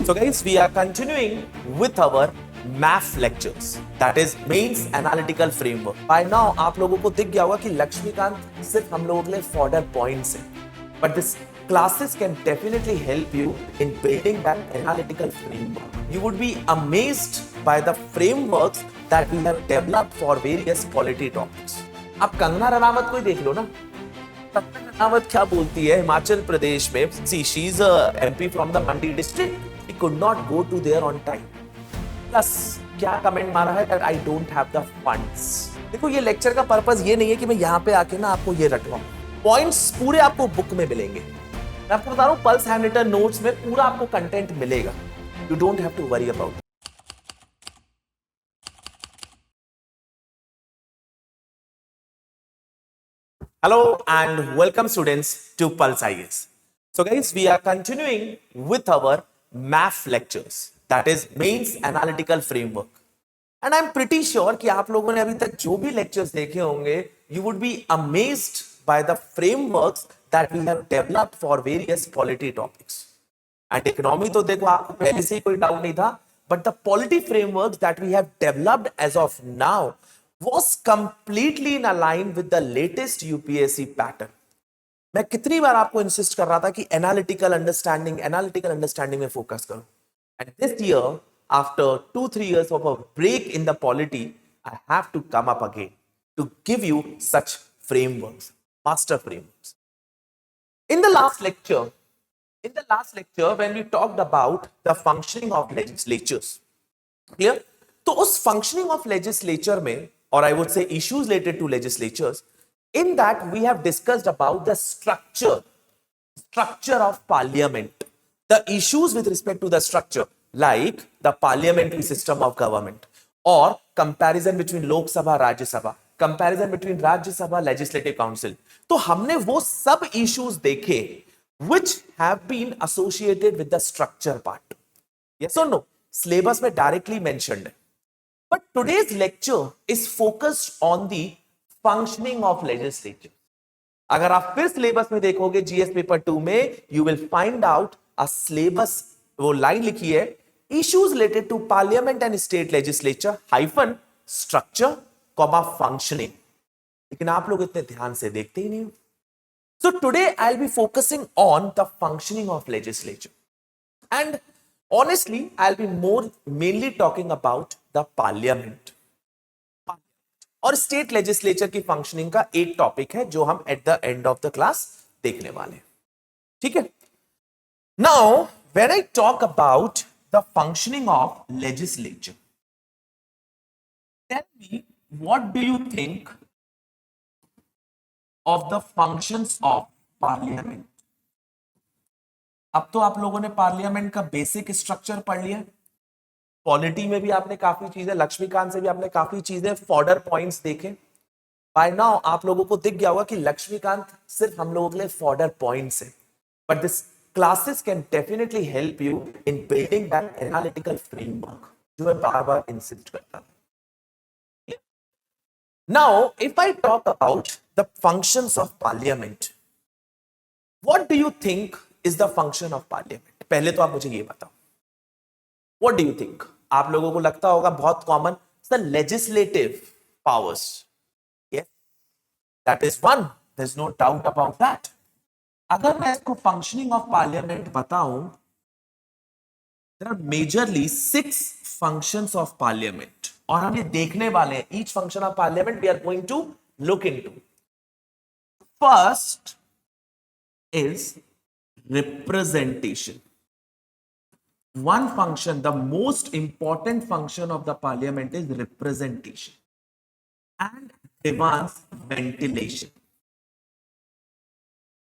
So guys, we are continuing with our math lectures, that is mains analytical framework. By now आप लोगों को दिख गया होगा कि लक्ष्मीकांत सिर्फ हम लोगों के लिए fodder points है, but this classes can definitely help you in building that analytical framework. You would be amazed by the frameworks that we have developed for various polity topics. आप कंगना रनावत को ही देख लो ना, कंगना रनावत क्या बोलती है हिमाचल प्रदेश में, see she's a MP from the Mandi district, he could not go to there on time. Plus क्या comment मारा है that I don't have the funds. देखो ये लेक्चर का पर्पस ये नहीं है कि मैं यहाँ पे आके ना आपको ये रटवाऊं, पॉइंट्स पूरे आपको बुक में मिलेंगे। मैं आपको बता रहा हूँ पल्स हैंड रिटन नोट्स में पूरा आपको कंटेंट मिलेगा, you don't have to worry about. Hello and welcome students to Pulse IAS. So guys, we are continuing with our math lectures, that is mains analytical framework. And I'm pretty sure कि आप लोगों ने अभी तक जो भी lectures देखे होंगे, you would be amazed by the frameworks that we have developed for various polity topics. And economy तो देखो आपको पहले से ही कोई डाउट नहीं था, but the polity frameworks that we have developed as of now was completely in align with the latest UPSC pattern. मैं कितनी बार आपको इंसिस्ट कर रहा था कि एनालिटिकल अंडरस्टैंडिंग में फोकस करो, and this year after 2-3 years of a break in the polity, I have to come up again to give you such frameworks, master frameworks. In the last lecture when we talked about the functioning of legislatures, clear? तो उस functioning of legislature में, or I would say issues related to legislatures, in that we have discussed about the structure of parliament, the issues with respect to the structure, like the parliamentary system of government, or comparison between Lok Sabha, Rajya Sabha, comparison between Rajya Sabha, Legislative Council. तो हमने वो सब issues देखे which have been associated with the structure part. Yes or no? Syllabus में directly mentioned है. But today's lecture is focused on the functioning of legislature. अगर आप फिर सिलेबस में देखोगे जीएस पेपर 2 में, you will find out a syllabus, वो line लिखी है, issues related to parliament and state legislature hyphen structure comma functioning. लेकिन आप लोग इतने ध्यान से देखते ही नहीं हो. So today I'll be focusing on the functioning of legislature, and honestly I'll be mainly talking about the parliament और स्टेट लेजिस्लेचर की फंक्शनिंग का एक टॉपिक है जो हम at the end of the class देखने वाले हैं. ठीक है. Now when I talk about the functioning of legislature, tell me what do you think of the functions of parliament. अब तो आप लोगों ने पार्लियामेंट का बेसिक स्ट्रक्चर पढ़ लिया, पॉलिटी में भी आपने काफी चीजें, लक्ष्मीकांत से भी आपने काफी चीजें, फॉर्डर पॉइंट्स देखे. बाय नाउ आप लोगों को दिख गया होगा कि लक्ष्मीकांत सिर्फ हम लोगों के लिए फॉर्डर पॉइंट्स है, but this classes can definitely help you in building that analytical framework जो मैं बार बार इंसिस्ट करता हूं. Now if I talk about the functions of parliament, what do you think is the function of parliament? पहले तो आप मुझे ये बताओ, व्हाट डू यू थिंक? आप लोगों को लगता होगा बहुत common, the legislative powers. Yes, that is one, there is no doubt about that. अगर मैं इसको फंक्शनिंग ऑफ पार्लियामेंट बताऊं, there are majorly 6 functions of parliament, और हम ये देखने वाले हैं. Each function of parliament we are going to look into. First is representation. One function, the most important function of the parliament is representation and grievance ventilation.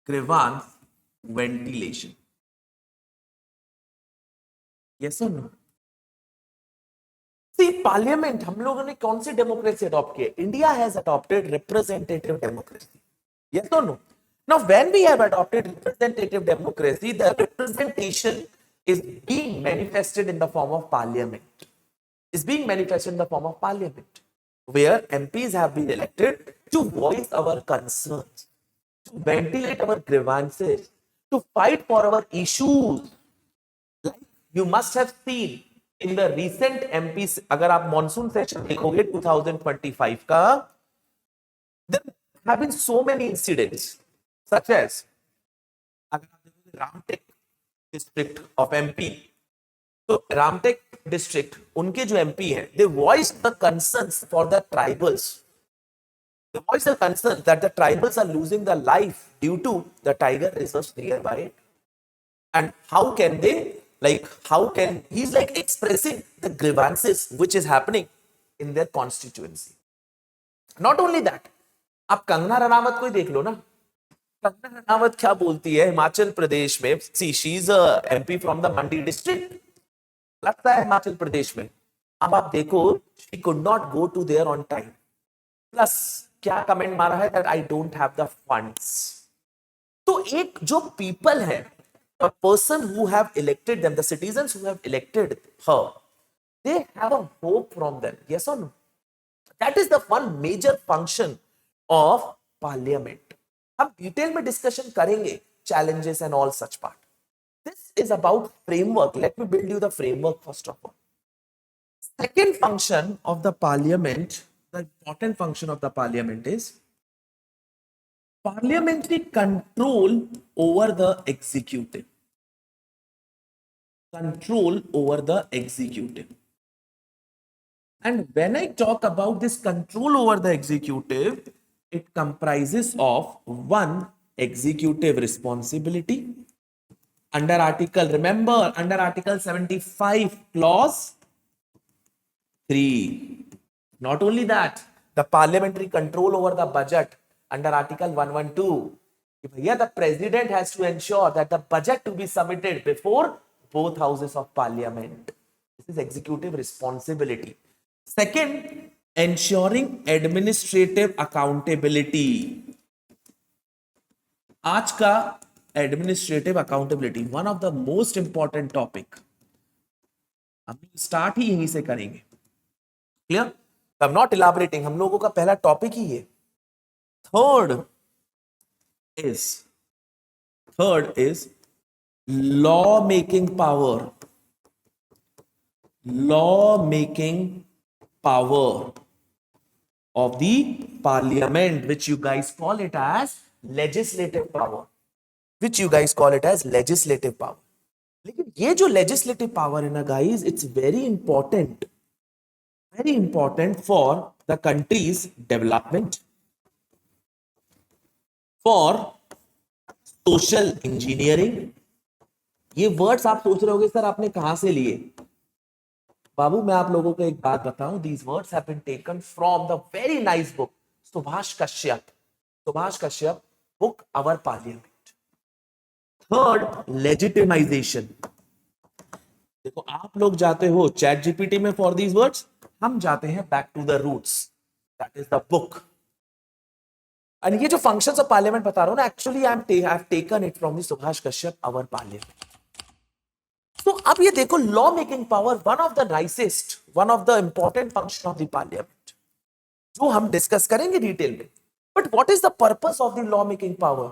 Grievance ventilation. Yes or no? See, parliament, हम लोगों ने कौन सी democracy adopt की है? India has adopted representative democracy. Yes or no? Now, when we have adopted representative democracy, the representation is being manifested in the form of parliament. Is being manifested in the form of parliament, where MPs have been elected to voice our concerns, to ventilate our grievances, to fight for our issues, like you must have seen in the recent MP, अगर आप monsoon session देखोगे 2025 का, there have been so many incidents such as अगर आप देखोगे Ramtek district of MP, तो Ramtek district उनके जो एमपी हैं, they voiced the concerns for the tribals. They voiced the concern that the tribals are losing their life due to the tiger reserves nearby. And how can they, like, how can he's like expressing the grievances which is happening in their constituency. Not only that, आप कंगना रनावत को ही देख लो ना, कंगना रनावत क्या बोलती है हिमाचल प्रदेश में, see she is a MP from the Mandi district, लगता है हिमाचल प्रदेश में, अब आप देखो she could not go to there on time, plus क्या कमेंट मारा है that I don't have the funds. तो एक जो पीपल है, a person who have elected them, the citizens who have elected her, they have a hope from them, yes or no? That is the one major function of parliament. हम detail में discussion करेंगे challenges and all such part. This is about framework. Let me build you the framework first of all. Second function of the parliament, the important function of the parliament is parliamentary control over the executive. Control over the executive. And when I talk about this control over the executive, it comprises of one, executive responsibility. Under article, remember, under article 75 clause 3. Not only that, the parliamentary control over the budget under article 112. Yeah, the president has to ensure that the budget to be submitted before both houses of parliament. This is executive responsibility. Second, ensuring administrative accountability. आज का administrative accountability one of the most important topic, हम start ही यहीं से करेंगे. Clear? I am not इलाबरेटिंग, हम लोगों का पहला टॉपिक ही है. Third is law making power. Law making power of the parliament, which you guys call it as legislative power, which you guys call it as legislative power. लेकिन ये जो legislative power है ना guys, it's very important for the country's development, for social engineering. ये words आप सोच रहे होगे सर आपने कहां से लिए. बाबू मैं आप लोगों को एक बात बताऊं, these words have been taken from the very nice book Subhash Kashyap book Our Parliament. Third, legitimization. देखो आप लोग जाते हो चैट जीपीटी में for these words, हम जाते हैं back to the roots, that is the book. and ये जो functions of parliament बता रहा हूं ना, actually I have taken it from the Subhash Kashyap Our Parliament. तो अब ये देखो law making power, one of the nicest, one of the important function of the parliament, जो हम डिस्कस करेंगे डिटेल में. But what is the purpose of the law making power?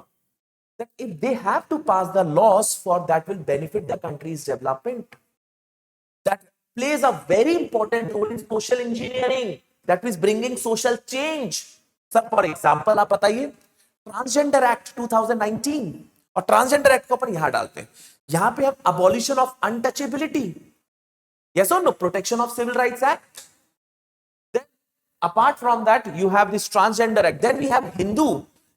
That if they have to pass the laws for that will benefit the country's development, that plays a very important role in social engineering, that means bringing social change. Sir for example आप बताइए transgender act 2019, और transgender act को अपन यहां डालते हैं, यहां पे हम abolition of untouchability, yes or no, protection of civil rights act. Then apart from that you have this transgender act. Then we have Hindu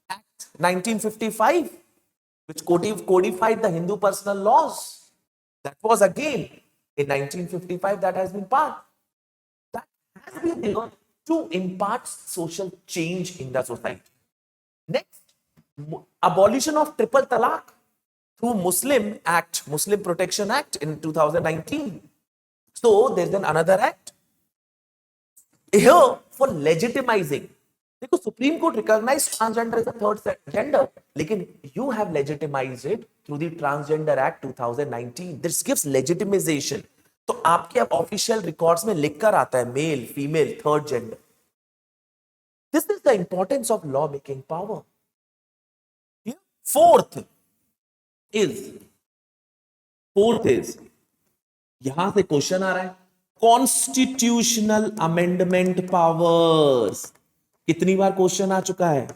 Act 1955, which codified the Hindu personal laws. That was again in 1955 that has been passed. That has been there to impart social change in the society. Next, abolition of triple talaq through Muslim Act, Muslim Protection Act in 2019. So there's then another act here for legitimizing. देखो supreme court recognize transgender as a third gender, लेकिन you have legitimized it through the transgender act 2019. This gives legitimization. तो आपके अब official records में लिखकर आता है male, female, third gender. This is the importance of law making power. Fourth is यहां से क्वेश्चन आ रहा है, कॉन्स्टिट्यूशनल अमेंडमेंट पावर्स। कितनी बार क्वेश्चन आ चुका है?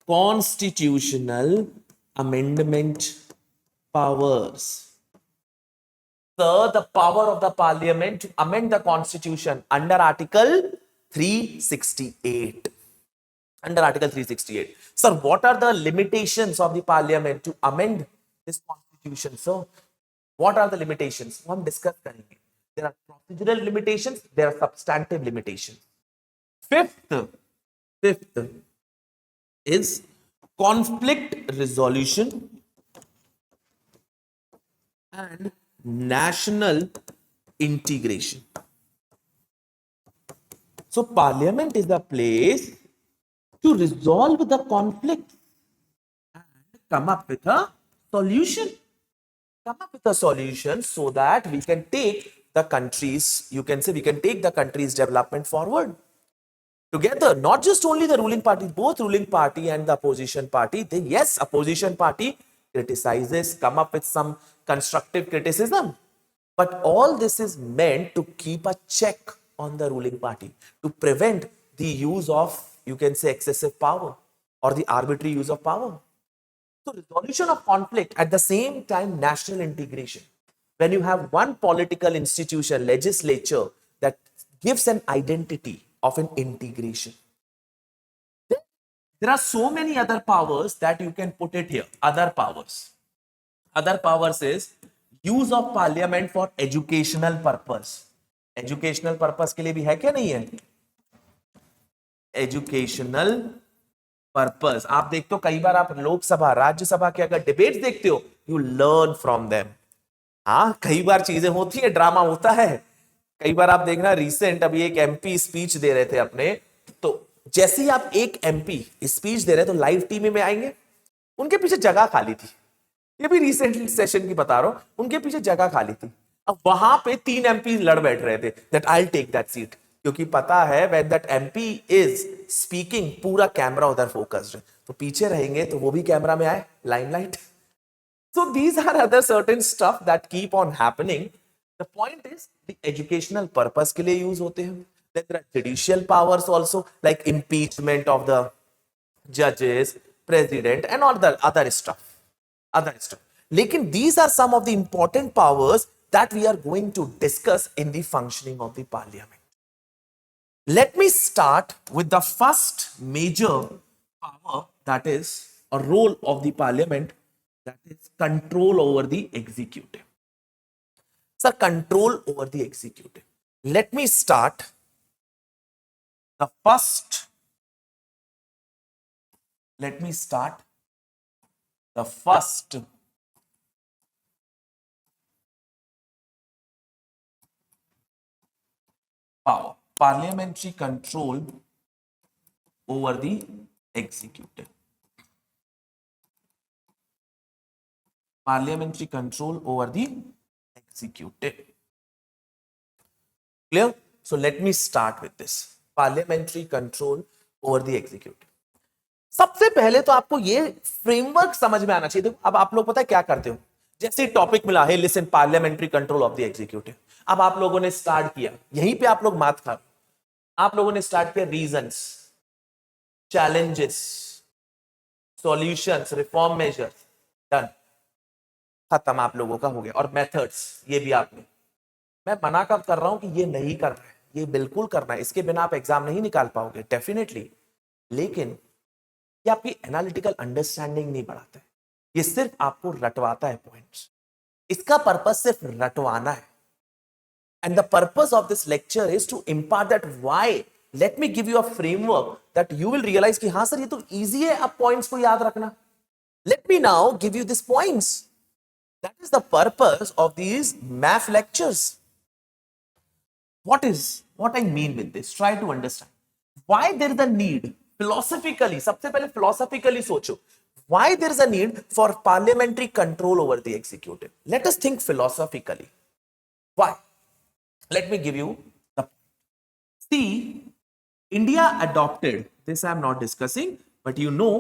Constitutional amendment powers. The power of the parliament to amend the constitution under Article 368. Under Article 368. Sir, what are the limitations of the parliament to amend this constitution, sir? What are the limitations? हम discuss करेंगे. There are procedural limitations, there are substantive limitations. Fifth is conflict resolution and national integration. So parliament is the place to resolve the conflict and come up with a solution. Come up with a solution so that we can take the countries, you can say we can take the country's development forward together. Not just only the ruling party, both ruling party and the opposition party. They, yes, opposition party criticizes, come up with some constructive criticism. But all this is meant to keep a check on the ruling party, to prevent the use of, you can say, excessive power or the arbitrary use of power. So resolution of conflict, at the same time national integration. When you have one political institution, legislature, that gives an identity of an integration. There are so many other powers that you can put it here. Other powers. Other powers is use of parliament for educational purpose. Educational purpose के लिए भी है क्या? नहीं है? Educational purpose. आप देखते हो कई बार, आप लोकसभा राज्यसभा के अगर डिबेट्स देखते हो, यू लर्न फ्रॉम देम. हाँ, कई बार चीजें होती है, ड्रामा होता है. कई बार आप देखना, रिसेंट अभी एक एमपी स्पीच दे रहे थे अपने, तो जैसे ही आप एक एमपी स्पीच दे रहे तो लाइव टीवी में आएंगे, उनके पीछे जगह खाली थी. ये भी रिसेंट सेशन की बता रहा हूं, उनके पीछे जगह खाली थी. अब वहां पे 3 एमपी लड़ बैठ रहे थे that I take that seat, क्योंकि पता है when that MP is speaking पूरा कैमरा उधर फोकस्ड है, तो पीछे रहेंगे तो वो भी कैमरा में आए, limelight. So these are other certain stuff that keep on happening. The point is the educational purpose के लिए use होते हैं. Then there are judicial powers also, like impeachment of the judges, president, and all the other stuff. Other stuff. लेकिन these are some of the important powers that we are going to discuss in the functioning of the parliament. Let me start with the first major power, that is a role of the parliament, that is control over the executive. Sir, control over the executive. Let me start the first. Let me start the first power, parliamentary control over the executive. Parliamentary control over the executive. Clear? So let me start with this. Parliamentary control over the executive. सबसे पहले तो आपको ये framework समझ में आना चाहिए. देखो, अब आप लोग पता है क्या करते हो, जैसे टॉपिक मिला है, listen, parliamentary control of the executive. अब आप लोगों ने स्टार्ट किया, यहीं पे आप लोग मात खा, आप लोगों ने स्टार्ट किया reasons, challenges, solutions, reform measures, done, खत्म, आप लोगों का हो गया. और मेथड्स, ये भी आपने. मैं मना कब कर रहा हूं कि ये नहीं करना है, ये बिल्कुल करना है, इसके बिना आप एग्जाम नहीं निकाल पाओगे डेफिनेटली. लेकिन ये आपकी एनालिटिकल अंडरस्टैंडिंग नहीं बढ़ाता है, ये सिर्फ आपको रटवाता है पॉइंट्स. इसका पर्पस सिर्फ रटवाना है. And the purpose of this lecture is to impart that why. Let me give you a framework that you will realise कि हाँ सर, ये तो इजी है, आप पॉइंट्स को याद रखना. Let me now give you this points. That is the purpose of these math lectures. What I mean with this? Try to understand. Why there is a need philosophically? सबसे पहले philosophically सोचो. Why there is a need for parliamentary control over the executive? Let us think philosophically. Why? Let me give you the. See, India adopted this. I am not discussing, but you know,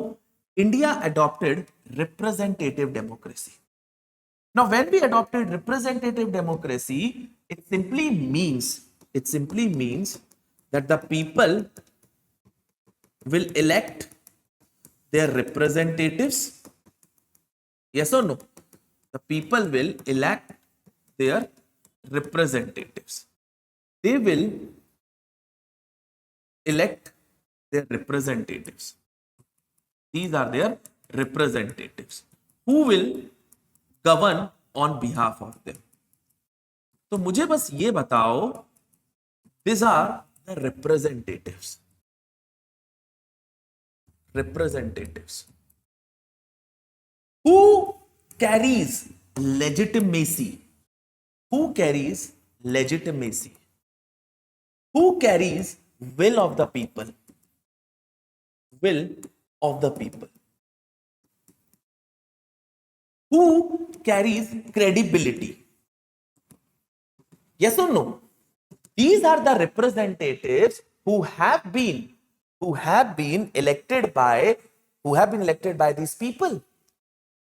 India adopted representative democracy. Now, when we adopted representative democracy, it simply means that the people will elect their representatives. Yes or no? The people will elect their representatives. They will elect their representatives. These are their representatives who will govern on behalf of them. तो मुझे बस ये बताओ, these are the representatives who carries legitimacy, who carries legitimacy, who carries will of the people, will of the people, who carries credibility. Yes or no? These are the representatives who have been elected by these people.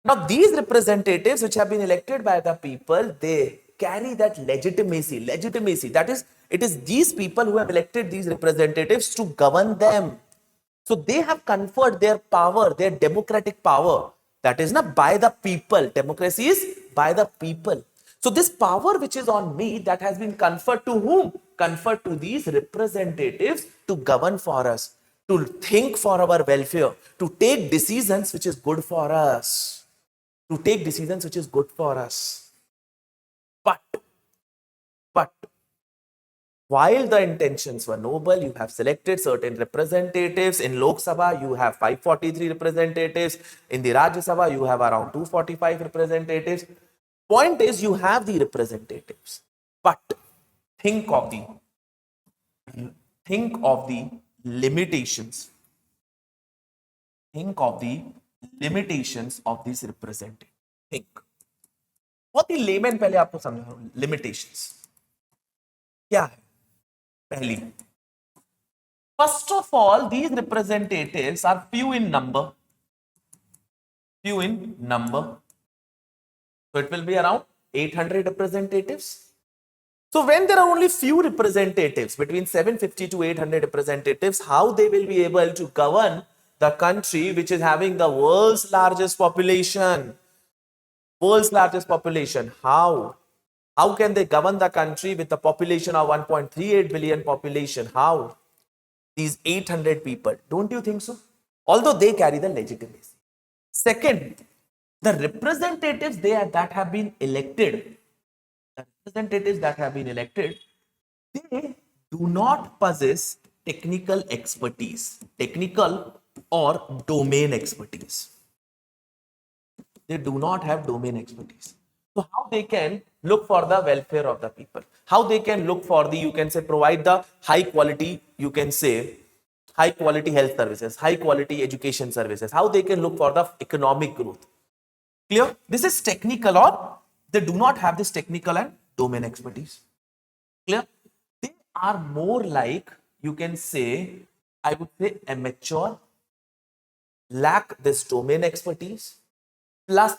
Now, these representatives which have been elected by the people, they carry that legitimacy. That is, it is these people who have elected these representatives to govern them. So they have conferred their power, their democratic power. That is not by the people. Democracy is by the people. So this power which is on me, that has been conferred to whom? Conferred to these representatives to govern for us, to think for our welfare, to take decisions which is good for us. To take decisions which is good for us. But while the intentions were noble, you have selected certain representatives. In Lok Sabha, you have 543 representatives. In the Rajya Sabha, you have around 245 representatives. Point is, you have the representatives. But think of the limitations. Think of the limitations of these representatives. Think. बहुत ही lemon पहले आपको समझा रहा हूं. Limitations क्या है? पहली, first of all, these representatives are few in number. So it will be around 800 representatives. So when there are only few representatives, between 750 to 800 representatives, how they will be able to govern the country which is having the world's largest population? How? How can they govern the country with a population of 1.38 billion population? How? These 800 people. Don't you think so? Although they carry the legitimacy. Second, the representatives that have been elected, they do not possess technical expertise, technical or domain expertise. They do not have domain expertise. So how they can look for the welfare of the people? How they can look for the, you can say, provide the high quality, you can say, high quality health services, high quality education services? How they can look for the economic growth? Clear? This is technical, or they do not have this technical and domain expertise. Clear? They are more like, you can say, I would say amateur, lack this domain expertise, plus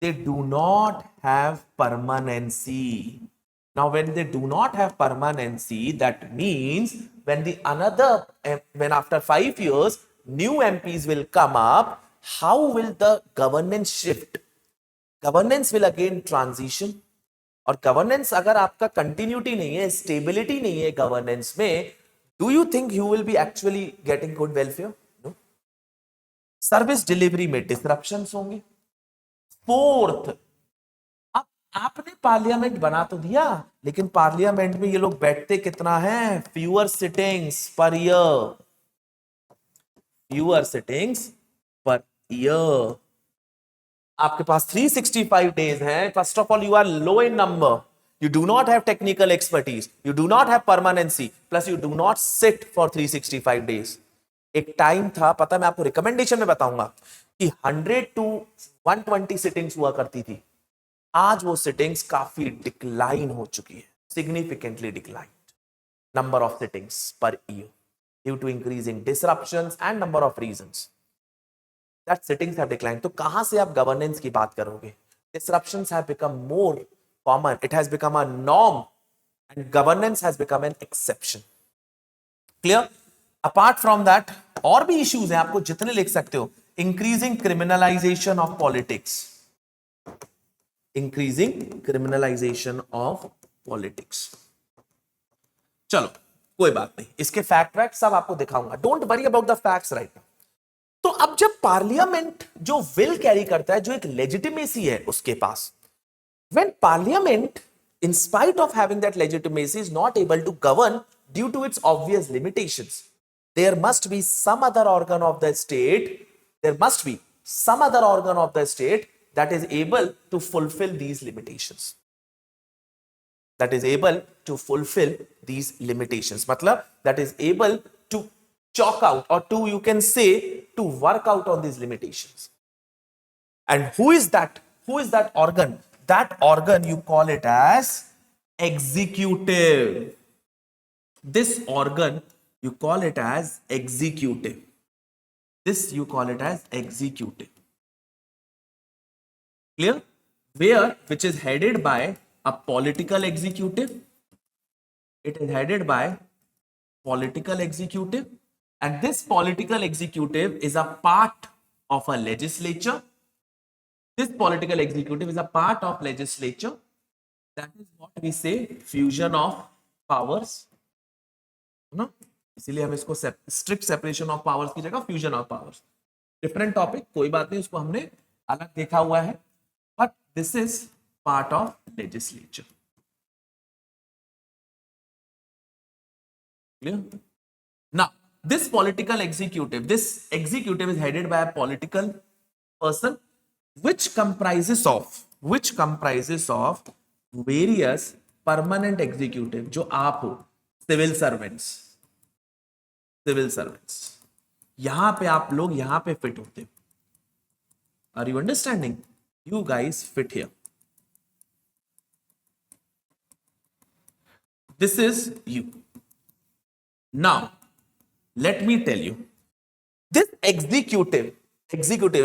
they do not have permanency. Now, when they do not have permanency, that means when after 5 years, new MPs will come up, how will the governance shift? Governance will again transition. और governance अगर आपका continuity नहीं है, stability नहीं है governance में, do you think you will be actually getting good welfare? No. Service delivery में disruptions होंगे. फोर्थ, अब आपने पार्लियामेंट बना तो दिया, लेकिन पार्लियामेंट में ये लोग बैठते कितना है? Fewer sittings per year. आपके पास 365 डेज हैं. First of all, you are low in number, you do not have technical expertise, you do not have permanency, plus you do not sit for 365 days. एक time था, पता है, मैं आपको recommendation में बताऊंगा कि 100 to 120 सिटिंग्स हुआ करती थी. आज वो सिटिंग्स काफी डिक्लाइन हो चुकी है, significantly decline. Number of sittings per year due to increasing disruptions and number of reasons that sittings have decline. तो कहां से आप गवर्नेंस की बात करोगे? disruptions have become more common. It has become a norm, and governance has become an exception. Clear? Apart from that, और भी issues हैं, आपको जितने लिख सकते हो. Increasing criminalization of politics. Increasing criminalization of politics. चलो कोई बात नहीं, इसके फैक्ट सब आपको दिखाऊंगा. Don't worry about the facts right now. तो अब जब पार्लियामेंट जो विल कैरी करता है, जो एक लेजिटिमेसी है उसके पास, when parliament in spite of having that legitimacy is not able to govern due to its obvious limitations, there must be some other organ of the state, that is able to fulfill these limitations. मतलब that is able to chalk out, or to, you can say, to work out on these limitations. And who is that organ? That organ, you call it as executive. This organ, you call it as executive. Clear? Which is headed by a political executive. It is headed by political executive, and this political executive is a part of a legislature. This political executive is a part of legislature. That is what we say fusion of powers. ना, इसीलिए हम इसको strict separation of powers की जगह fusion of powers. Different topic, कोई बात नहीं, उसको हमने अलग देखा हुआ है. But this is part of legislature. Clear? Now, this political executive, this executive is headed by a political person, which comprises of various permanent executive, जो आप हो, civil servants. यहां पे आप लोग यहां पे फिट होते हो. Are you understanding? You guys fit here. This is you. Now, let me tell you, this executive,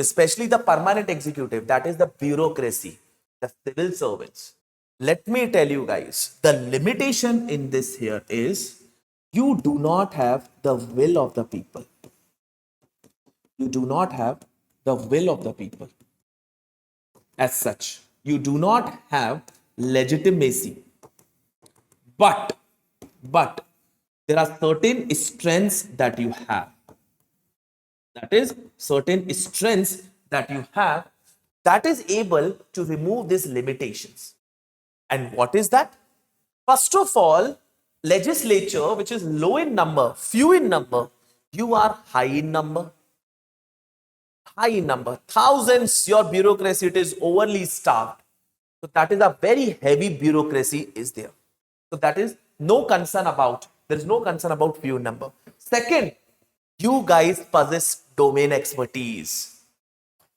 especially the permanent executive, that is the bureaucracy, the civil servants. Let me tell you guys, the limitation in this here is you do not have the will of the people. As such, you do not have legitimacy. But there are certain strengths that you have. That is that is able to remove these limitations. And what is that? First of all, legislature, which is low in number, few in number, you are high in number. Thousands, your bureaucracy, it is overly staffed. So that is a very heavy bureaucracy is there. So that is no concern about, there is no concern about few number. Second, you guys possess domain expertise.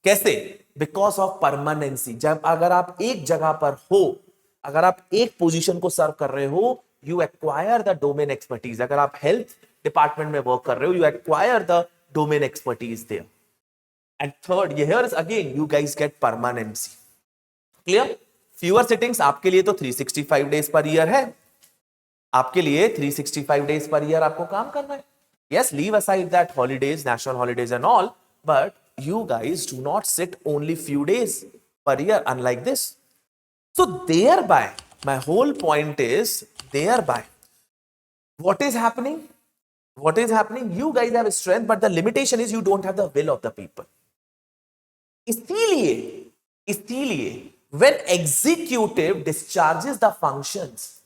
कैसे? Because of permanency. जब अगर आप एक जगह पर हो, अगर आप एक पोजीशन को सर्व कर रहे हो, you acquire the domain expertise. अगर आप हेल्थ डिपार्टमेंट में वर्क कर रहे हो, you acquire the domain expertise there. And third, here is again you guys get permanency. Clear? Fewer sittings आपके लिए तो 365 days per year है. आपके लिए 365 days per year आपको काम करना है. Yes, leave aside that holidays, national holidays and all, but you guys do not sit only few days per year, unlike this. So thereby, my whole point is, thereby, what is happening? You guys have strength, but the limitation is you don't have the will of the people. इसीलिए when executive discharges the functions,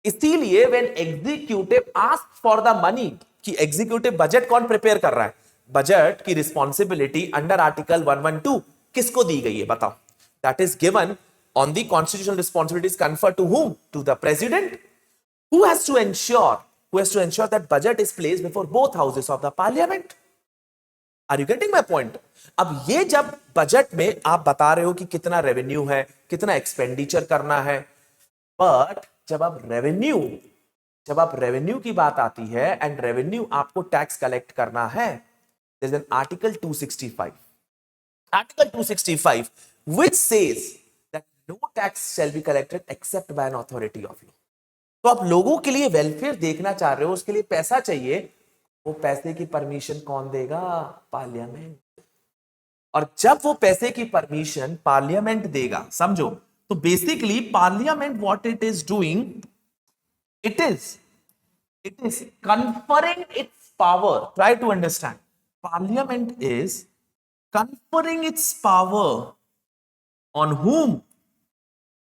इसीलिए when executive asks for the money, कि executive budget कौन prepare कर रहा है, budget की responsibility under article 112 किसको दी गई है बताओ? That is given on the constitutional responsibilities conferred to whom? To the president, who has to ensure that budget is placed before both houses of the parliament. Are you getting my point? अब ये जब budget में आप बता रहे हो कि कितना रेवेन्यू है, कितना एक्सपेंडिचर करना है, बट जब आप रेवेन्यू की बात आती है एंड रेवेन्यू आपको टैक्स कलेक्ट करना है, there is an article 265 which says no tax shall be collected except by an authority of law. तो आप लोगों के लिए वेलफेयर देखना चाह रहे हो, उसके लिए पैसा चाहिए, वो पैसे की परमिशन कौन देगा? पार्लियामेंट। और जब वो पैसे की परमिशन पार्लियामेंट देगा, समझो, तो basically parliament what it is doing, it is conferring its power. Try to understand. Parliament is conferring its power on whom?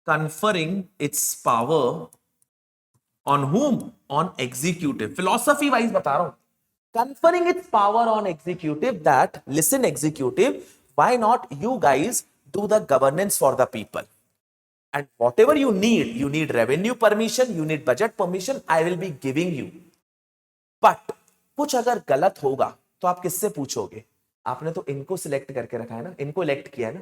Conferring its power on whom? On executive. Philosophy wise बता रहा हूं. Conferring its power on executive, that listen executive, why not you guys do the governance for the people, and whatever you need revenue permission, you need budget permission, I will be giving you. But कुछ अगर गलत होगा तो आप किससे पूछोगे? आपने तो इनको सिलेक्ट करके रखा है ना, इनको इलेक्ट किया है ना,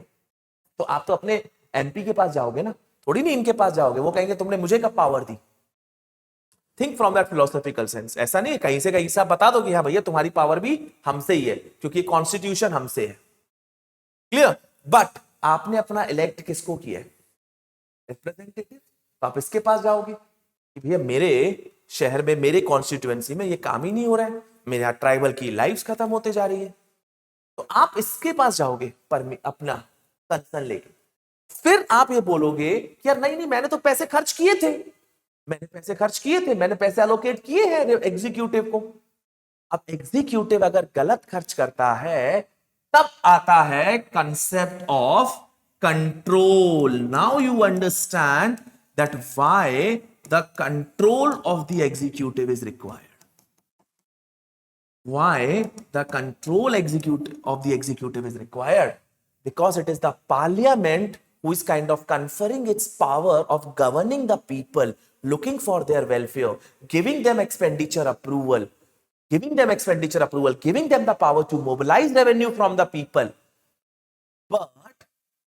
तो आप तो अपने एमपी के पास जाओगे ना, थोड़ी नहीं इनके पास जाओगे। वो कहेंगे तुमने मुझे कब power the? Think from that philosophical sense. ऐसा नहीं है कहीं से कहीं से आप बता दो कि हाँ भैया तुम्हारी पावर भी हमसे ही है, क्योंकि कॉन्स्टिट्यूशन हमसे है। क्लियर? बट आपने अपना इलेक्ट किसको किया है? रिप्रेजेंटेटिव। तो आप इसके पास जाओगे कि भैया मेरे शहर में, मेरे कॉन्स्टिट्यूएंसी में ये काम ही नहीं हो रहा है, मेरे यहाँ ट्राइबल की लाइफ्स खत्म होते जा रही है, तो आप इसके पास जाओगे पर अपना कंसर्न लेके। फिर आप ये बोलोगे कि यार नहीं नहीं, मैंने तो पैसे खर्च किए थे, मैंने पैसे अलोकेट किए हैं एग्जीक्यूटिव को। अब एग्जीक्यूटिव अगर गलत खर्च करता है, तब आता है concept of control. Now you understand that why the control of the executive is required. Why the control of the executive is required? Because it is the parliament who is kind of conferring its power of governing the people, looking for their welfare, giving them expenditure approval, giving them the power to mobilize revenue from the people. But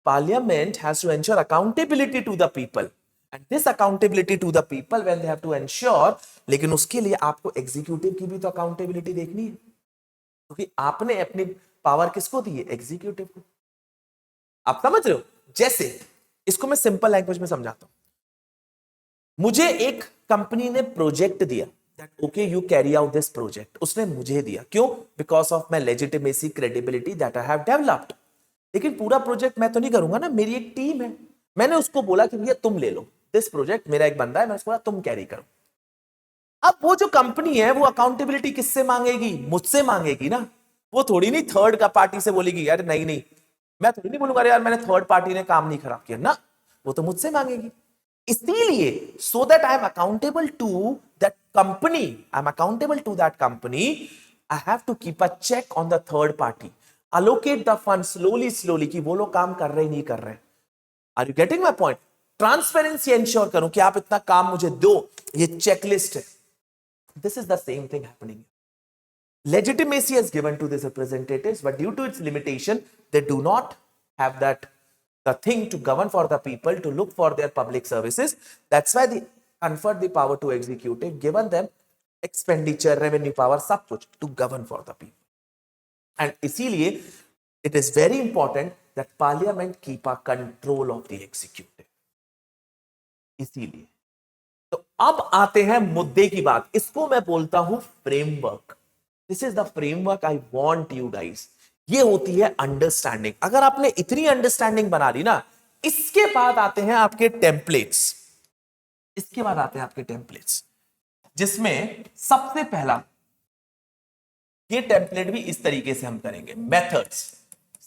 parliament has to ensure accountability to the people. And this accountability to the people when they have to ensure, लेकिन उसके लिए आपको executive की भी तो accountability देखनी है, क्योंकि आपने अपनी पावर किसको दी है? एग्जीक्यूटिव को। आप समझ रहे हो? जैसे इसको मैं सिंपल लैंग्वेज में समझाता हूं। मुझे एक कंपनी ने प्रोजेक्ट दिया, that okay you carry out this project, उसने मुझे दिया, क्यों? Because of my legitimacy, credibility that I have developed. लेकिन पूरा प्रोजेक्ट मैं तो नहीं करूंगा ना, मेरी एक टीम है। मैंने उसको बोला कि भैया तुम ले लो दिस प्रोजेक्ट, मेरा एक बंदा है, मैं उसको बोला तुम कैरी करो। अब वो जो कंपनी है वो अकाउंटेबिलिटी किससे मांगेगी? मुझसे मांगेगी ना। वो थोड़ी नहीं थर्ड का पार्टी से बोलेगी यार नहीं नहीं, मैं थोड़ी नहीं बोलूंगा यार मैंने थर्ड पार्टी ने काम नहीं खराब किया ना, वो तो मुझसे मांगेगी। इसीलिए so that I am accountable to that company, I have to keep a check on the third party, allocate the fund slowly कि वो लोग काम कर रहे नहीं कर रहे। Are you getting my point? Transparency ensure करूं कि आप इतना काम मुझे दो, ये चेकलिस्ट है। This is the same thing happening. Legitimacy is given to these representatives, but due to its limitation, they do not have the thing to govern for the people, to look for their public services. That's why they conferred the power to executive, given them expenditure, revenue power, सब कुछ to govern for the people. And इसीलिए it is very important that parliament keep a control of the executive. इसीलिए तो अब आते हैं मुद्दे की बात, इसको मैं बोलता हूं framework. This is the framework I want you guys. ये होती है अंडरस्टैंडिंग। अगर आपने इतनी अंडरस्टैंडिंग बना ली ना, इसके बाद आते हैं आपके टेम्पलेट्स। जिसमें सबसे पहला ये टेम्पलेट भी इस तरीके से हम करेंगे। Methods.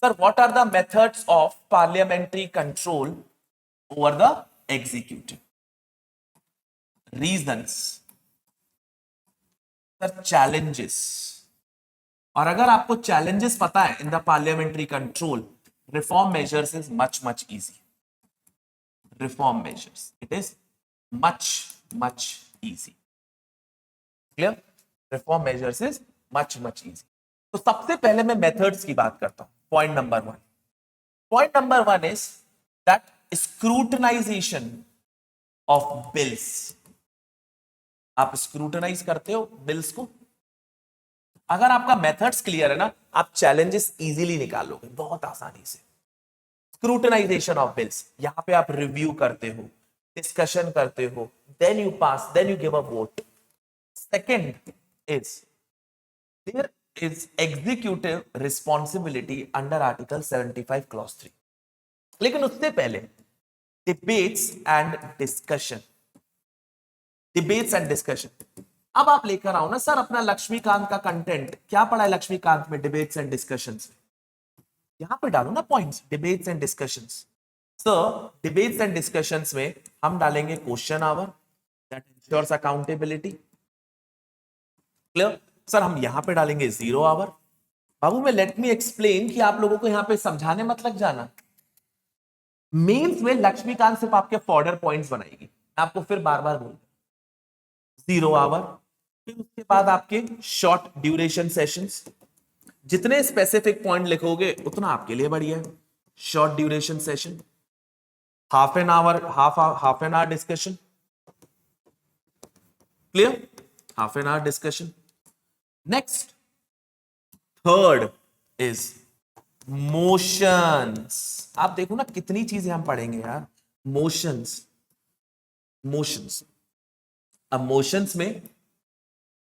Sir what are the methods of parliamentary control over the executive? Reasons, sir challenges. और अगर आपको चैलेंजेस पता है in the parliamentary control, reform measures is much easy. Reform measures it is much easy. Clear? Reform measures is much easy. तो सबसे पहले मैं methods की बात करता हूं। Point number one is that scrutinization of bills. आप स्क्रूटनाइज करते हो बिल्स को। अगर आपका मेथड्स क्लियर है ना, आप चैलेंजेस इजीली निकाल लोगे, बहुत आसानी से। स्क्रूटनाइजेशन ऑफ बिल्स, यहां पे आप रिव्यू करते हो, डिस्कशन करते हो, then you pass, then you give a vote. Second is there is executive responsibility under article 75 clause 3. लेकिन उससे पहले debates and discussion, debates and discussion. अब आप लेकर आओ ना सर अपना लक्ष्मीकांत का कंटेंट, क्या पढ़ा है लक्ष्मीकांत में डिबेट्स एंड डिस्कशंस में, यहां पे डालो ना points, debates and discussions. Sir debates and discussions में हम डालेंगे question hour that ensures accountability. Clear sir. हम यहां पे डालेंगे 0 आवर. बाबू में लेट मी एक्सप्लेन कि आप लोगों को यहां पे समझाने मत लग जाना. मेंस में लक्ष्मीकांत सिर्फ आपके फॉर्डर पॉइंट्स बनाएगी, आपको फिर बार बार बोल 0 आवर. फिर उसके बाद आपके शॉर्ट ड्यूरेशन सेशंस, जितने स्पेसिफिक पॉइंट लिखोगे उतना आपके लिए बढ़िया है. Short duration session, half an hour discussion. Clear, half an hour discussion. Next third is motions. आप देखो ना कितनी चीजें हम पढ़ेंगे यार. Motions, motions. अब मोशंस में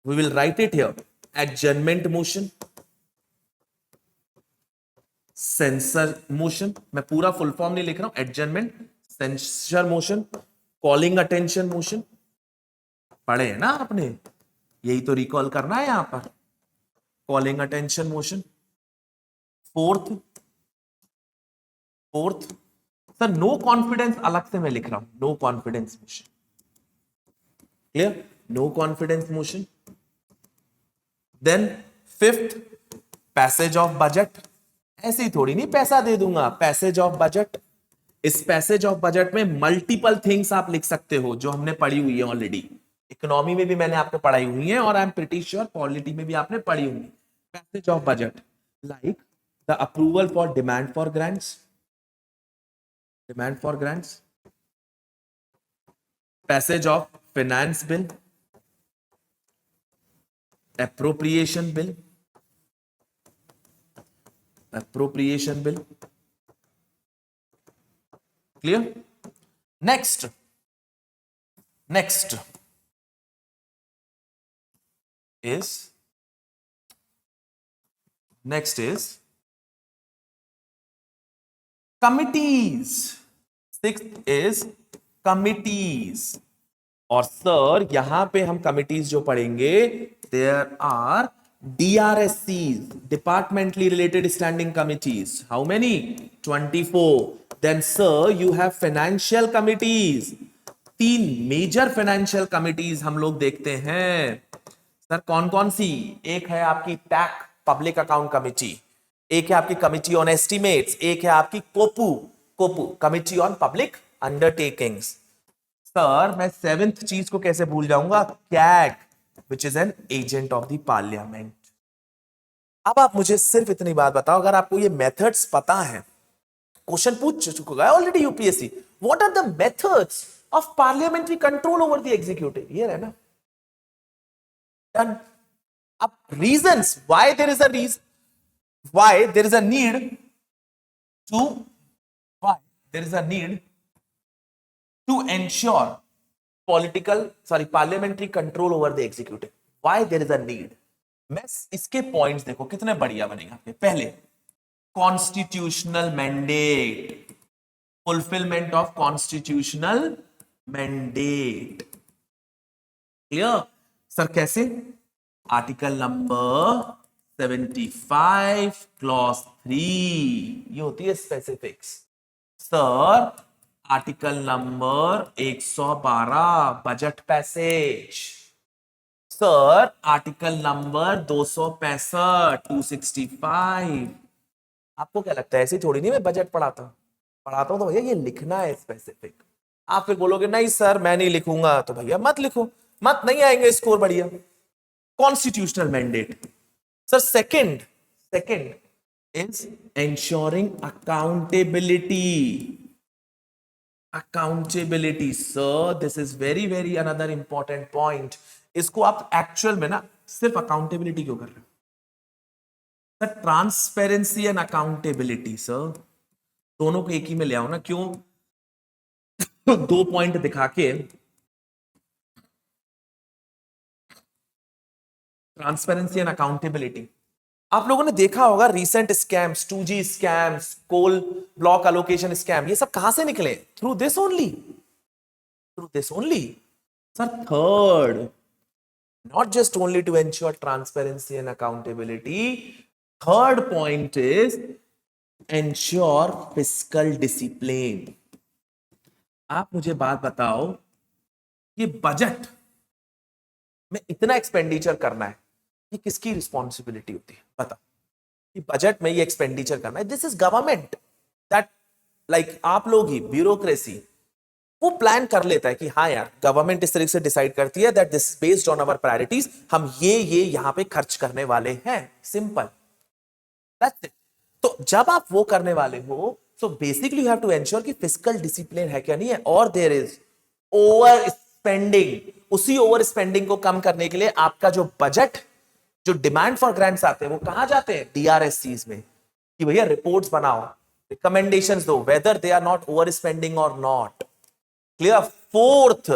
we will write it here. Adjournment motion, censure motion, मैं पूरा फुल फॉर्म नहीं लिख रहा हूं, adjournment, censure motion, calling attention motion. पढ़े हैं ना आपने, यही तो रिकॉल करना है यहां पर. Calling attention motion. Fourth sir no confidence अलग से मैं लिख रहा हूं, no confidence motion. Clear, no confidence motion. Then fifth passage of budget. ऐसे ही थोड़ी नहीं पैसा दे दूंगा, पैसेज ऑफ बजट. इस पैसेज ऑफ बजट में मल्टीपल थिंग्स आप लिख सकते हो जो हमने पढ़ी हुई है ऑलरेडी. इकोनॉमी में भी मैंने आपको पढ़ाई हुई है और I am pretty sure polity में भी आपने पढ़ी हुई. Passage of budget like the approval for demand for grants, demand for grants, passage of finance bill, appropriation bill, appropriation bill. Clear? Next is committees. Sixth is committees. और sir यहां पे हम committees जो पढ़ेंगे, there are DRSCs, departmentally related standing committees. How many? 24. Then sir you have financial committees. 3 major financial committees हम लोग देखते हैं. सर कौन कौन सी? एक है आपकी टैक पब्लिक अकाउंट कमिटी, एक है आपकी कमिटी ऑन एस्टिमेट्स, एक है आपकी COPU committee on public undertakings. Sir मैं 7th चीज को कैसे भूल जाऊंगा? CAG, which is an agent of the parliament. अब आप मुझे सिर्फ इतनी बात बताओ, अगर आपको ये मेथड्स पता है, क्वेश्चन पूछ चुका है already UPSC, what are the methods of parliamentary control over the executive? ये है ना. डन. अब reasons why there is a need to ensure parliamentary control over the executive. Why there is a need? मैं इसके points देखो कितने बढ़िया बनेंगे आपके. पहले constitutional mandate, fulfilment of constitutional mandate. Clear sir? कैसे? आर्टिकल नंबर 75 क्लॉज 3, ये होती है specifics. Sir article number 112 budget passage. Sir article number 265 265. आपको क्या लगता है ऐसे थोड़ी नहीं मैं बजट पढ़ाता हूं तो भैया ये लिखना है स्पेसिफिक. आप फिर बोलोगे नहीं सर मैं नहीं लिखूंगा, तो भैया मत लिखो, मत नहीं आएंगे स्कोर बढ़िया. Constitutional mandate. Sir second is ensuring accountability. Accountability, sir, this is very another important point. इसको आप एक्चुअल में ना सिर्फ अकाउंटेबिलिटी क्यों कर रहे हो? Sir transparency and accountability. Sir दोनों को एक ही में ले आओ ना, क्यों दो पॉइंट दिखा के ट्रांसपेरेंसी एंड अकाउंटेबिलिटी। आप लोगों ने देखा होगा recent scams, 2G scams, coal block allocation scam, ये सब कहां से निकले? Through this only, through this only sir. Third, not just only to ensure transparency and accountability, third point is ensure fiscal discipline। आप मुझे बात बताओ, ये बजट में इतना एक्सपेंडिचर करना है, ये किसकी रिस्पॉन्सिबिलिटी होती है? बता, कि बजट में ये एक्सपेंडिचर करना है, this is government that, like आप लोग ही, ब्यूरोक्रेसी वो प्लान कर लेता है कि हाँ यार, गवर्नमेंट इस तरीके से डिसाइड करती है that this is based on our priorities, हम ये यहां पे खर्च करने वाले हैं, सिंपल, दैट्स इट। तो जब आप वो करने वाले हो, so basically you have to ensure कि फिस्कल डिसिप्लिन है क्या नहीं है, और देयर इज ओवर स्पेंडिंग। उसी ओवर स्पेंडिंग को कम करने के लिए आपका जो बजट, जो डिमांड फॉर ग्रांट्स आते हैं, वो कहां जाते हैं? DRSCs में, कि भैया रिपोर्ट्स बनाओ, रिकमेंडेशंस दो, whether they are not over spending और नॉट। क्लियर? फोर्थ,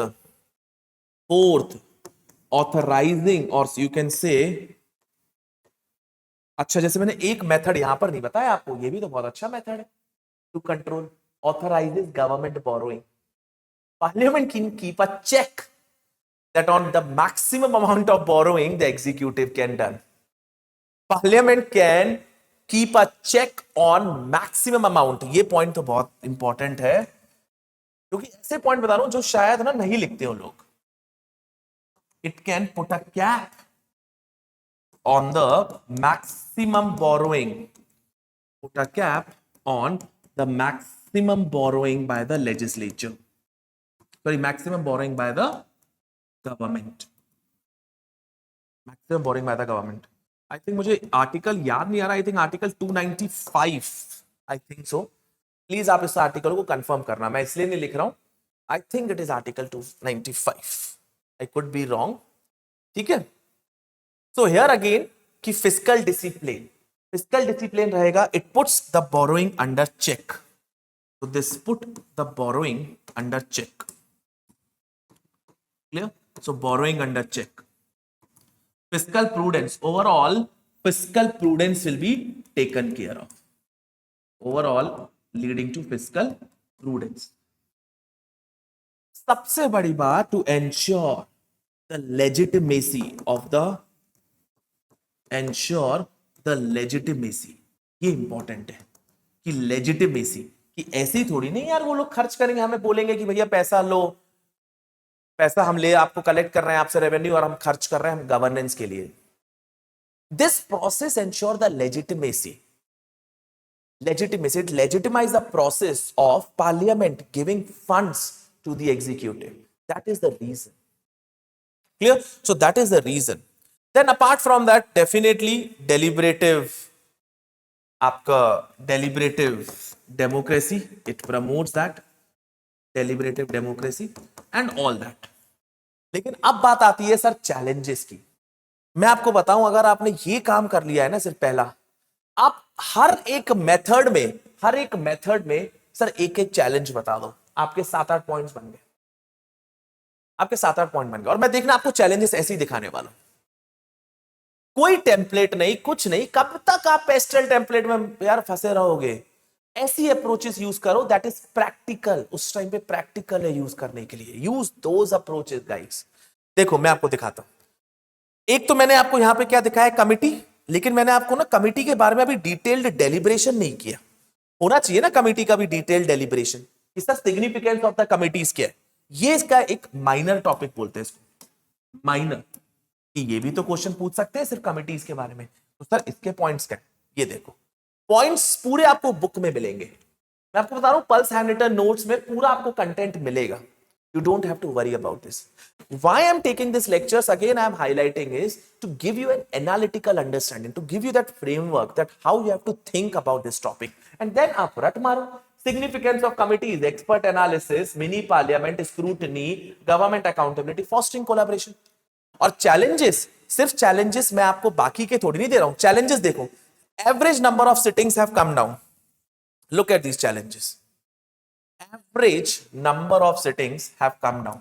ऑथराइजिंग, और यू कैन से, अच्छा जैसे मैंने एक मेथड यहां पर नहीं बताया आपको, ये भी तो बहुत अच्छा मेथड है to control, authorises government borrowing. Parliament can keep a check that on the maximum amount of borrowing the executive can done. Parliament can keep a check on maximum amount। ये पॉइंट तो बहुत important है, क्योंकि ऐसे point बता रहा हूं जो शायद ना नहीं लिखते हो लोग। It can put a cap on the maximum borrowing, put a cap on the maximum borrowing by the legislature, sorry, maximum borrowing by the government, maximum boring by the government. I think, मुझे article याद नहीं आ रहा, I think article 295, I think so. Please आप इस article को confirm करना, मैं इसलिए नहीं लिख रहा हूं, I think it is article 295, I could be wrong, ठीक है। सो हियर अगेन कि फिस्कल डिसिप्लिन रहेगा, it puts the borrowing under check, so this put the borrowing under check, clear? So borrowing under check, fiscal prudence, overall fiscal prudence will be taken care of, overall leading to fiscal prudence। सबसे बड़ी बात, to ensure the legitimacy of the, ensure the legitimacy, ये important है कि legitimacy, कि ऐसी थोड़ी नहीं यार वो लोग खर्च करेंगे, हमें बोलेंगे कि भैया पैसा लो, पैसा हम ले आपको कलेक्ट कर रहे हैं आपसे रेवेन्यू, और हम खर्च कर रहे हैं हम गवर्नेंस के लिए। This process ensure the legitimacy, it legitimize the process of parliament giving funds to the executive, that is the reason, clear? So that is the reason। then apart from that, definitely deliberative, आपका deliberative democracy, it promotes that deliberative democracy and all that। लेकिन अब बात आती है sir challenges की। मैं आपको बताऊं, अगर आपने ये काम कर लिया है ना, सिर्फ पहला, आप हर एक मेथड में सर एक एक चैलेंज बता दो, आपके 7-8 पॉइंट्स बन गए, आपके 7-8 पॉइंट बन गए। और मैं देखना आपको चैलेंजेस ऐसे ही दिखाने वाला हूं, कोई टेम्पलेट नहीं, कुछ नहीं। कब तक आप पेस्टल टेम्पलेट में यार फंसे रहोगे? ऐसी अप्रोचेस यूज करो दैट इज प्रैक्टिकल, उस टाइम पे प्रैक्टिकल है यूज करने के लिए, यूज दोज अप्रोचेस गाइस। देखो मैं आपको दिखाता हूं, एक तो मैंने आपको यहां पे क्या दिखाया, कमिटी, लेकिन मैंने आपको ना कमिटी के बारे में अभी डिटेल्ड डेलिब्रेशन नहीं किया। होना चाहिए ना कमिटी का भी डिटेल्ड डेलिब्रेशन, इसका सिग्निफिकेंस ऑफ द कमिटीज क्या है, ये इसका एक माइनर टॉपिक बोलते हैं इसको, माइनर, कि ये भी तो क्वेश्चन पूछ सकते हैं सिर्फ कमिटीज के बारे में। तो सर इसके पॉइंट्स क्या है, ये देखो, पॉइंट्स पूरे आपको बुक में मिलेंगे। मैं आपको बता रहा हूं, पल्स हैंड रिटन नोट्स में पूरा आपको कंटेंट मिलेगा। You don't have to worry about this. Why I'm taking this lectures again, I'm highlighting is to give you an analytical understanding, to give you that framework, that how you have to think about this topic, and then आप रट मारो। Significance of committees, expert analysis, mini parliament, scrutiny, government accountability, fostering collaboration। और challenges, सिर्फ challenges मैं आपको बाकी के थोड़ी नहीं दे रहा हूं, challenges देखो, average number of sittings have come down, Look at these challenges. Average number of sittings have come down.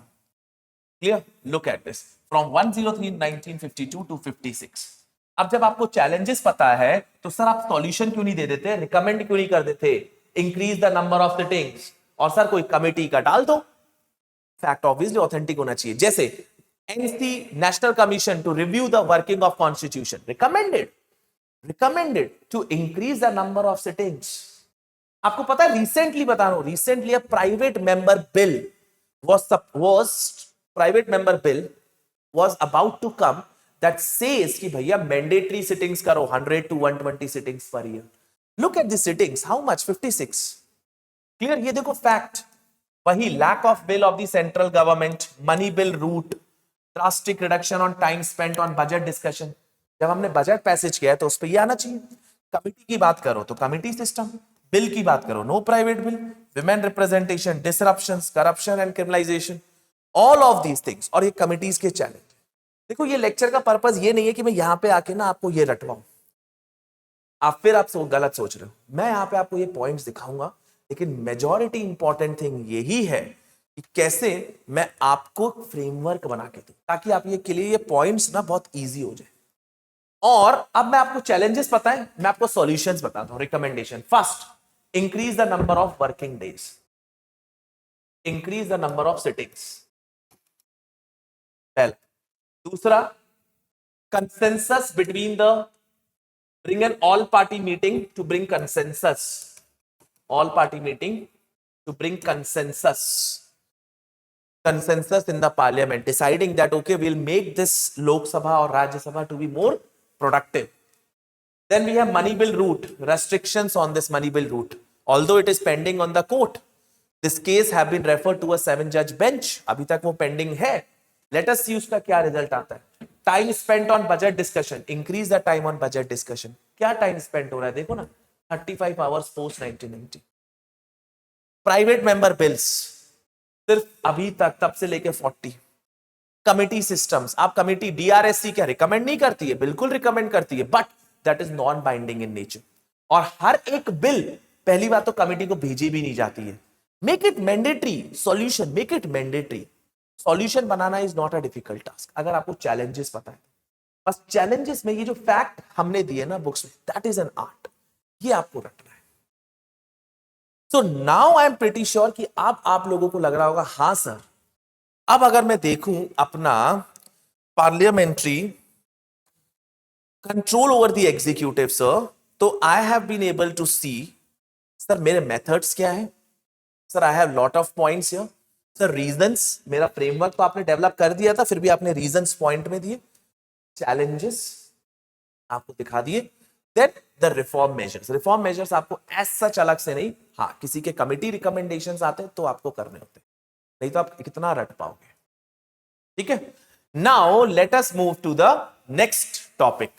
Clear? Look at this. From 103 in 1952 to 56. अब जब आपको challenges पता है तो सर आप solution क्यों नहीं दे देते, recommend क्यों नहीं कर देते, increase the number of sittings, और सर कोई कमेटी का डाल दो. फैक्ट ऑब्वियसली ऑथेंटिक होना चाहिए. जैसे NC national commission to review the working of constitution recommended to increase the number of sittings. आपको पता है रिसेंटली बता रहा हूं, recently a private member bill was about to come that says कि भैया मैंडेटरी सिटिंग्स करो 100 to 120 sittings per year. Look at the sittings, how much, 56. Clear? ये देखो फैक्ट. वही lack of bill of the central government, money bill route, drastic reduction on time spent on budget discussion. जब हमने budget passage किया तो उस पर यह आना चाहिए. कमिटी की बात करो तो कमिटी सिस्टम, बिल की बात करो no private bill, women representation, disruptions, corruption and criminalisation, all of these things. और ये कमिटीज के चैलेंज. देखो ये लेक्चर का पर्पस ये नहीं है कि मैं यहां पे आके ना आपको ये रटवाऊं, आप फिर आप गलत सोच रहे हो. मैं यहां पे आपको ये पॉइंट्स दिखाऊंगा, लेकिन मेजॉरिटी इंपॉर्टेंट थिंग यही है कि कैसे मैं आपको फ्रेमवर्क बना के दूं ताकि आप ये के लिए ये पॉइंट्स ना बहुत इजी हो जाए. और अब मैं आपको चैलेंजेस पता है, मैं आपको सॉल्यूशंस बताता हूं. Recommendation first, increase the number of working days, increase the number of sittings. पहला. दूसरा, consensus between the, bring an all party meeting to bring consensus, all party meeting to bring consensus in the parliament, deciding that okay, we'll make this Lok Sabha or Rajya Sabha to be more productive. Then we have money bill route, restrictions on this money bill route, although it is pending on the court. This case have been referred to a 7-judge bench, अभी तक वो pending है. Let us see उसका क्या result आता है. Time spent on budget discussion, increase the time on budget discussion. क्या time spend हो रहा है देखो ना, 35 hours post 1990. Private member bills सिर्फ अभी तक तब से लेके 40. कमिटी सिस्टम्स, आप कमिटी डीआरएससी क्या रिकमेंड नहीं करती है, बिल्कुल रिकमेंड करती है, but that is non binding in nature. और हर एक बिल पहली बात तो कमिटी को भेजी भी नहीं जाती है. Make it mandatory. Solution, make it mandatory. Solution banana is not a difficult task अगर आपको चैलेंजेस पता है. बस चैलेंजेस में ये जो फैक्ट हमने दिए ना बुक्स में, दैट इज एन आर्ट. ये आपको रटना है. So now I am pretty sure कि अब आप लोगों को लग रहा होगा हां सर, अब अगर मैं देखूं अपना parliamentary control over the executive sir, तो I have been able to see sir मेरे मेथड्स क्या है sir. I have lot of points here sir. Reasons, मेरा फ्रेमवर्क तो आपने डेवलप कर दिया था, फिर भी आपने रीजंस पॉइंट में दिए. चैलेंजेस आपको दिखा दिए. देन द रिफॉर्म मेजर्स आपको एज सच अलग से नहीं, हाँ किसी के कमिटी रिकमेंडेशंस आते हैं तो आपको करने होते हैं, नहीं तो आप कितना रट पाओगे. ठीक है. Now let us move to the next topic.